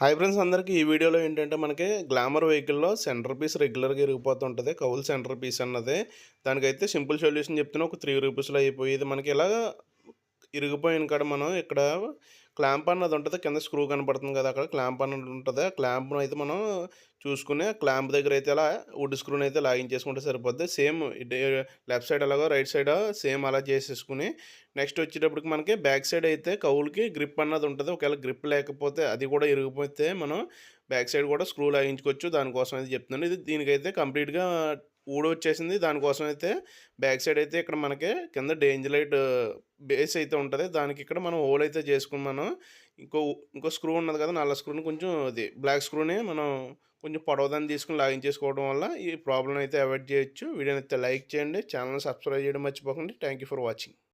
Hi friends అందరికీ ఈ వీడియోలో ఏంటంటే మనకి గ్లామర్ వెహికల్‌లో సెంటర్ పీస్ రెగ్యులర్‌గా ఇరిగిపోతుంటది. కౌల్ సెంటర్ పీస్ అన్నది. దానికైతే సింపుల్ సొల్యూషన్ చెప్తున్నా ఒక 3 రూపీస్‌లో అయిపోయేది. మనకి ఇలాగా ఇరిగిపోయిన కాడ మనం ఇక్కడ క్లాంప్ అన్నది ఉంటది. కింద స్క్రూ కనపడుతుంది కదా! అక్కడ క్లాంప్ అన్నది ఉంటది. ఆ క్లాంప్‌ను అయితే మనం చూసుకొని ఆ క్లాంప్ దగ్గర అయితే ఇలా వుడ్ స్క్రూని అయితే లాగించేసుకుంటే సరిపోద్ది. సేమ్ ఇటు లెఫ్ట్ సైడ్ ఎలాగో రైట్ సైడ్ సేమ్ అలా చేసేసుకొని నెక్స్ట్ వచ్చేటప్పటికి మనకి బ్యాక్ సైడ్ అయితే కౌలుకి గ్రిప్ అన్నది ఉంటది. ఒకవేళ గ్రిప్ లేకపోతే అది కూడా ఇరిగిపోతే మనం బ్యాక్ సైడ్ కూడా స్క్రూ లాగించుకోవచ్చు. దానికోసం అయితే చెప్తున్నాను. దీనికైతే కంప్లీట్‌గా ఊడొచ్చేసింది. దానికోసం అయితే బ్యాక్ సైడ్ అయితే ఇక్కడ మనకి కింద డేంజర్ లైట్ బేస్ అయితే ఉంటది. దానికి ఇక్కడ మనం హోల్ అయితే చేసుకొని మనం ఇంకో ఇంకో స్క్రూ ఉన్నది కదా! నల్ల స్క్రూని కొంచెం అది బ్లాక్ స్క్రూని మనం కొంచెం పొడవుదాన్ని తీసుకొని లాగించేసుకోవడం వల్ల ఈ ప్రాబ్లమ్ అయితే అవాయిడ్ చేయొచ్చు. వీడియోని అయితే లైక్ చేయండి. ఛానెల్‌ని సబ్స్క్రైబ్ చేయడం మర్చిపోకండి. Thank you for watching.